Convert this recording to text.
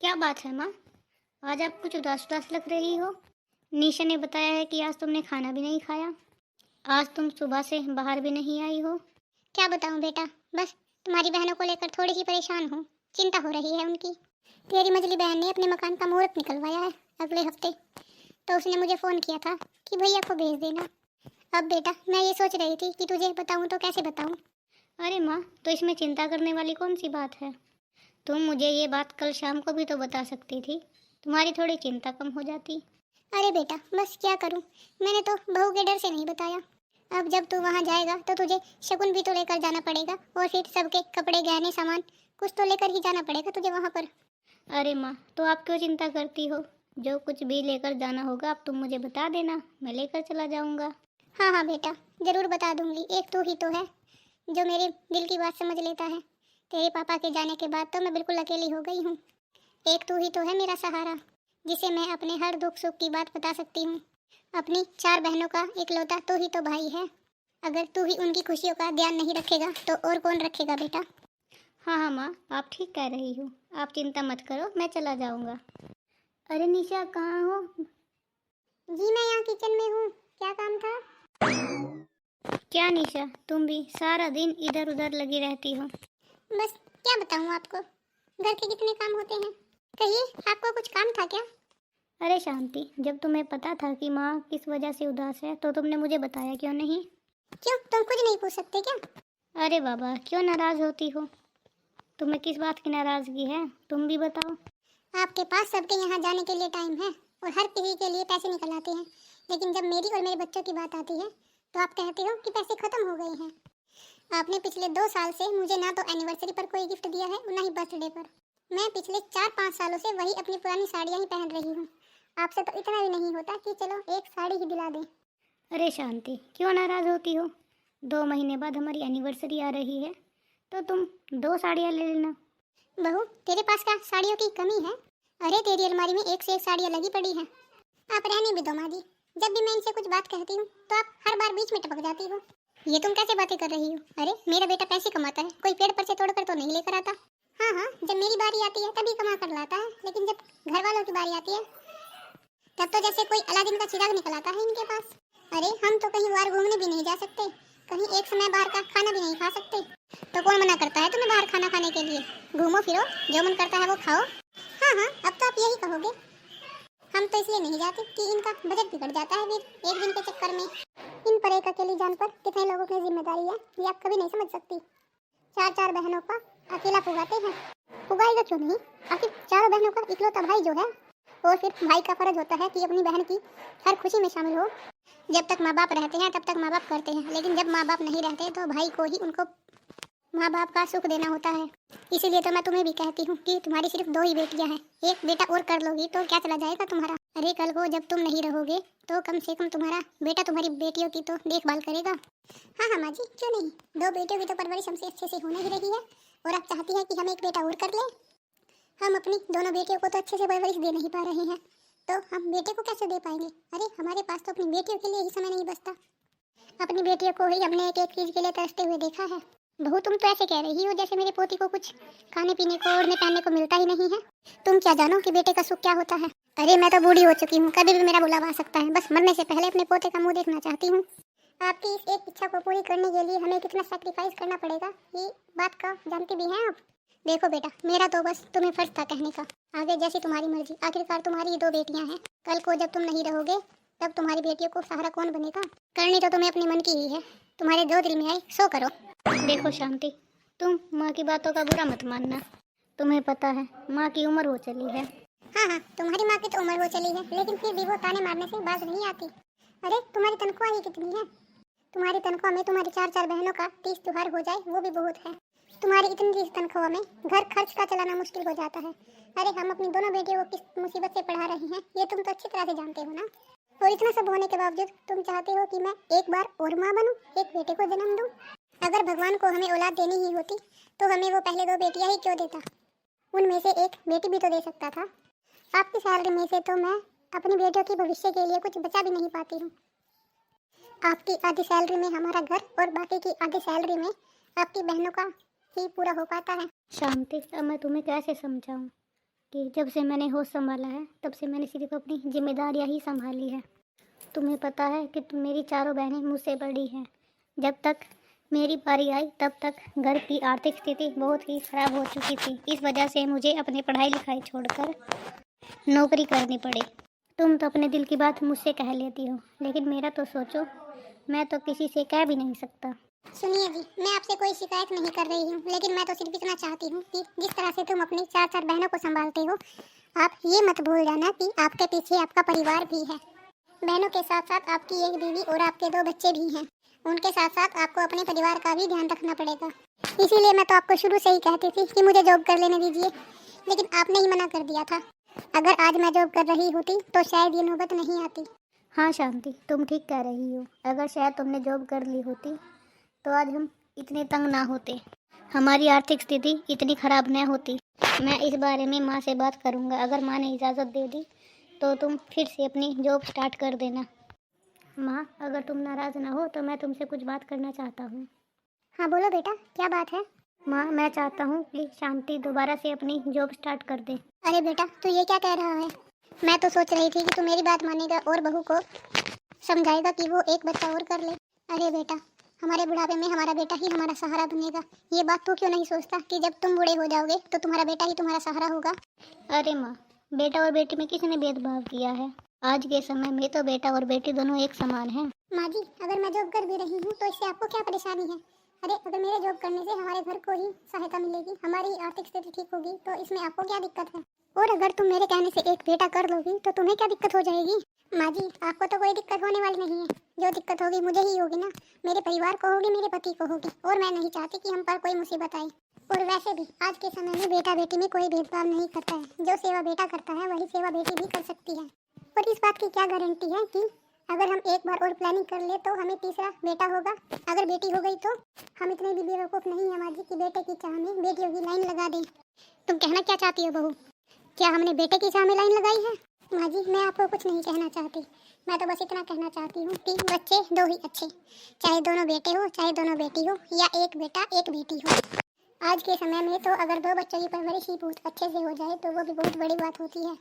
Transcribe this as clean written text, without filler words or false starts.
क्या बात है माँ? आज आप कुछ उदास उदास लग रही हो। निशा ने बताया है कि आज तुमने खाना भी नहीं खाया। आज तुम सुबह से बाहर भी नहीं आई हो। क्या बताऊं बेटा, बस तुम्हारी बहनों को लेकर थोड़ी सी परेशान हूँ। चिंता हो रही है उनकी। तेरी मझली बहन ने अपने मकान का मुहूर्त निकलवाया है अगले हफ्ते, तो उसने मुझे फ़ोन किया था कि भैया को भेज देना। अब बेटा मैं ये सोच रही थी कि तुझे बताऊं तो कैसे बताऊं। अरे माँ, तो इसमें चिंता करने वाली कौन सी बात है? तुम मुझे ये बात कल शाम को भी तो बता सकती थी, तुम्हारी थोड़ी चिंता कम हो जाती। अरे बेटा बस क्या करूं, मैंने तो बहू के डर से नहीं बताया। अब जब तू वहां जाएगा तो तुझे शगुन भी तो लेकर जाना पड़ेगा, और फिर सबके कपड़े गहने सामान कुछ तो लेकर ही जाना पड़ेगा तुझे वहां पर। अरे माँ, तो आप क्यों चिंता करती हो? जो कुछ भी लेकर जाना होगा आप तुम मुझे बता देना, मैं लेकर चला जाऊंगा। हाँ हाँ बेटा, ज़रूर बता दूंगी। एक तू ही तो है जो मेरे दिल की बात समझ लेता है। तेरे पापा के जाने के बाद तो मैं बिल्कुल अकेली हो गई हूँ। एक तू ही तो है मेरा सहारा, जिसे मैं अपने हर दुख सुख की बात बता सकती हूँ। अपनी 4 बहनों का इकलौता तू ही तो भाई है। अगर तू ही उनकी खुशियों का ध्यान नहीं रखेगा तो और कौन रखेगा बेटा। हाँ हाँ माँ, आप ठीक कह रही हो, आप चिंता मत करो, मैं चला जाऊंगा। अरे निशा, कहाँ हो? जी मैं यहाँ किचन में हूँ, क्या काम था? क्या निशा, तुम भी सारा दिन इधर उधर लगी रहती हो? बस क्या बताऊँ आपको, घर के कितने काम होते हैं। कहिए, आपको कुछ काम था क्या? अरे शांति, जब तुम्हें पता था कि माँ किस वजह से उदास है तो तुमने मुझे बताया क्यों नहीं? क्यों, तुम कुछ नहीं पूछ सकते क्या? अरे बाबा, क्यों नाराज होती हो? तुम्हें किस बात की नाराजगी है, तुम भी बताओ। आपके पास सबके यहाँ जाने के लिए टाइम है और हर किसी के लिए पैसे निकल आते हैं, लेकिन जब मेरी और मेरे बच्चों की बात आती है तो आप कहते हो कि पैसे खत्म हो गए हैं। आपने पिछले 2 साल से मुझे ना तो एनिवर्सरी पर कोई गिफ्ट दिया है और ना ही बर्थडे पर। मैं पिछले 4-5 सालों से वही अपनी पुरानी साड़ियाँ ही पहन रही हूँ। आपसे तो इतना भी नहीं होता कि चलो एक साड़ी ही दिला दें। अरे शांति, क्यों नाराज होती हो? 2 महीने बाद हमारी एनिवर्सरी आ रही है, तो तुम 2 साड़ियाँ ले लेना। बहू, तेरे पास क्या साड़ियों की कमी है? अरे तेरी अलमारी में एक से एक साड़ियाँ लगी पड़ी हैं। आप रहने भी दो माँ जी, जब भी मैं इनसे कुछ बात कहती हूँ तो आप हर बार बीच में टपक जाती हो। ये तुम कैसे बातें कर रही हो? अरे मेरा बेटा पैसे कमाता है, कोई पेड़ पर से तोड़कर तो नहीं लेकर आता। हाँ हाँ, जब मेरी बारी आती है तभी कमा कर लाता है, लेकिन जब घर वालों की बारी आती है तब तो जैसे कोई अलादीन का चिराग निकल आता है इनके पास। अरे हम तो कहीं बाहर घूमने भी नहीं जा सकते, कहीं एक समय बाहर का खाना भी नहीं खा सकते। तो कौन मना करता है तुम्हें बाहर खाना खाने के लिए? घूमो फिरो, जो मन करता है वो खाओ। हाँ हाँ, अब तो आप यही कहोगे। हम तो इसलिए नहीं जाते कि इनका बजट बिगड़ जाता है फिर एक दिन के चक्कर में। इन पर एक अकेली जान पर कितने लोगों की जिम्मेदारी है ये आप कभी नहीं समझ सकती। 4-4 बहनों का अकेला पुगाते हैं। पुगाएगा क्यों नहीं, आखिर 4 बहनों का इकलौता भाई जो है, और फिर भाई का फर्ज होता है कि अपनी बहन की हर खुशी में शामिल हो। जब तक माँ बाप रहते हैं तब तक माँ बाप करते हैं, लेकिन जब माँ बाप नहीं रहते तो भाई को ही उनको माँ बाप का सुख देना होता है। इसीलिए तो मैं तुम्हें भी कहती हूँ कि तुम्हारी सिर्फ 2 ही बेटियाँ हैं, एक बेटा और कर लोगी तो क्या चला जाएगा तुम्हारा। अरे कल को जब तुम नहीं रहोगे तो कम से कम तुम्हारा बेटा तुम्हारी बेटियों की तो देखभाल करेगा। हाँ हाँ माँ जी, क्यों नहीं, 2 बेटियों की तो परवरिश हमसे अच्छे से होने ही रही है, और आप चाहती हैं कि हम एक बेटा और कर लें। हम अपनी दोनों बेटियों को तो अच्छे से परवरिश दे नहीं पा रहे हैं, तो हम बेटे को कैसे दे पाएंगे? अरे हमारे पास तो अपनी बेटियों के लिए ही समय नहीं बचता। अपनी बेटियों को ही हमने एक एक चीज के लिए तरसते हुए देखा है। बहू तुम तो ऐसे कह रही हो जैसे मेरे पोती को कुछ खाने पीने को ओढ़ने पहनने को मिलता ही नहीं है। तुम क्या जानो कि बेटे का सुख क्या होता है। अरे मैं तो बूढ़ी हो चुकी हूँ, कभी भी मेरा बुलावा आ सकता है, बस मरने से पहले अपने पोते का मुंह देखना चाहती हूँ। आपकी इस एक इच्छा को पूरी करने के लिए हमें कितना सैक्रिफाइस करना पड़ेगा, ये बात का जानती भी हैं आप? देखो बेटा, मेरा तो बस तुम्हें फर्ज था कहने का, आगे जैसी तुम्हारी मर्जी। आखिरकार तुम्हारी 2 बेटियां हैं, कल को जब तुम नहीं रहोगे तब तुम्हारी बेटियों को सहारा कौन बनेगा? करनी तो तुम्हें अपने मन की ही है, तुम्हारे जो दिल में आए सो करो। देखो शांति, तुम माँ की बातों का बुरा मत मानना। तुम्हें पता है माँ की उम्र हो चली है। हाँ हाँ, तुम्हारी माँ की तो उम्र हो चली है, लेकिन फिर भी वो ताने मारने से बाज नहीं आती। अरे तुम्हारी तनख्वाह ही कितनी है? तुम्हारी तनख्वाह में तुम्हारी 4-4 बहनों का 30 त्योहार हो जाए वो भी बहुत है। तुम्हारी इतनी तनख्वाह में घर खर्च का चलाना मुश्किल हो जाता है। अरे हम अपनी दोनों बेटियों को किस मुसीबत से पढ़ा रहे हैं ये तुम तो अच्छी तरह से जानते हो ना। और इतना सब होने के बावजूद तुम चाहते हो कि मैं एक बार और माँ बनूं, एक बेटे को जन्म दूं। अगर भगवान को हमें औलाद देनी ही होती तो हमें वो पहले 2 बेटियां ही क्यों देता? उनमें से एक बेटी भी तो दे सकता था। आपकी सैलरी में से तो मैं अपनी बेटियों की भविष्य के लिए कुछ बचा भी नहीं पाती हूँ। आपकी आधी सैलरी में हमारा घर और बाकी की आधी सैलरी में आपकी बहनों का ही पूरा हो पाता है। शांति, अब मैं तुम्हें कैसे समझाऊं? कि जब से मैंने होश संभाला है तब से मैंने सिर्फ अपनी जिम्मेदारियां ही संभाली है। तुम्हें पता है कि तुम मेरी चारों बहनें मुझसे बड़ी हैं। जब तक मेरी बारी आई तब तक घर की आर्थिक स्थिति बहुत ही खराब हो चुकी थी। इस वजह से मुझे अपनी पढ़ाई लिखाई छोड़कर नौकरी करनी पड़ी। तुम तो अपने दिल की बात मुझसे कह लेती हो, लेकिन मेरा तो सोचो, मैं तो किसी से कह भी नहीं सकता। सुनिए जी, मैं आपसे कोई शिकायत नहीं कर रही हूँ, लेकिन मैं तो सिर्फ इतना चाहती हूँ कि जिस तरह से तुम अपनी 4 बहनों को संभालते हो, आप ये मत भूल जाना कि आपके पीछे आपका परिवार भी है। बहनों के साथ साथ आपकी एक बीवी और आपके 2 बच्चे भी हैं। उनके साथ साथ आपको अपने परिवार का भी ध्यान रखना पड़ेगा। इसीलिए मैं तो आपको शुरू से ही कहती थी कि मुझे जॉब कर लेने दीजिए, लेकिन आपने ही मना कर दिया था। अगर आज मैं जॉब कर रही होती तो शायद ये नौबत नहीं आती। हाँ शांति, तुम ठीक कह रही हो। अगर शायद तुमने जॉब कर ली होती तो आज हम इतने तंग ना होते, हमारी आर्थिक स्थिति इतनी खराब न होती। मैं इस बारे में माँ से बात करूँगा। अगर माँ ने इजाज़त दे दी तो तुम फिर से अपनी जॉब स्टार्ट कर देना। माँ, अगर तुम नाराज़ ना हो तो मैं तुमसे कुछ बात करना चाहता हूँ। हाँ बोलो बेटा, क्या बात है? माँ, मैं चाहता हूँ कि शांति दोबारा से अपनी जॉब स्टार्ट कर दे। अरे बेटा, तू ये क्या कह रहा है? मैं तो सोच रही थी कि तू मेरी बात मानेगा और बहू को समझाएगा कि वो एक बच्चा और कर ले। अरे बेटा, हमारे बुढ़ापे में हमारा बेटा ही हमारा सहारा बनेगा। ये बात तू क्यों नहीं सोचता कि जब तुम बूढ़े हो जाओगे तो तुम्हारा बेटा ही तुम्हारा सहारा होगा? अरे माँ, बेटा और बेटी में किसने भेदभाव किया है? आज के समय में तो बेटा और बेटी दोनों एक समान हैं। माँ जी, अगर मैं जॉब कर भी रही हूँ तो इससे आपको क्या परेशानी है? अरे अगर मेरे जॉब करने से हमारे घर को ही सहायता मिलेगी, हमारी आर्थिक स्थिति ठीक होगी, तो इसमें आपको क्या दिक्कत है? और अगर तुम मेरे कहने से एक बेटा कर लोगी तो तुम्हें क्या दिक्कत हो जाएगी? माँ जी, आपको तो कोई दिक्कत होने वाली नहीं है। जो दिक्कत होगी मुझे ही होगी ना, मेरे परिवार को होगी, मेरे पति को होगी। और मैं नहीं चाहती कि हम पर कोई मुसीबत आए। और वैसे भी आज के समय में बेटा बेटी में कोई भेदभाव नहीं करता है। जो सेवा बेटा करता है वही सेवा बेटी भी कर सकती है। और इस बात की क्या गारंटी है कि अगर हम एक बार और प्लानिंग कर ले तो हमें तीसरा बेटा होगा? अगर बेटी हो गई तो हम इतने भी बेवकूफ़ नहीं है माँ जी कि बेटे की चाह में बेटियों की लाइन लगा दें। तुम कहना क्या चाहती हो बहू? क्या हमने बेटे की चाह में लाइन लगाई है? माँ जी, मैं आपको कुछ नहीं कहना चाहती। मैं तो बस इतना कहना चाहती हूँ कि बच्चे 2 ही अच्छे, चाहे दोनों बेटे हो चाहे दोनों बेटी हो, या एक बेटा एक बेटी हो। आज के समय में तो अगर 2 बच्चों की परवरिश ही बहुत अच्छे से हो जाए तो वो भी बहुत बड़ी बात होती है।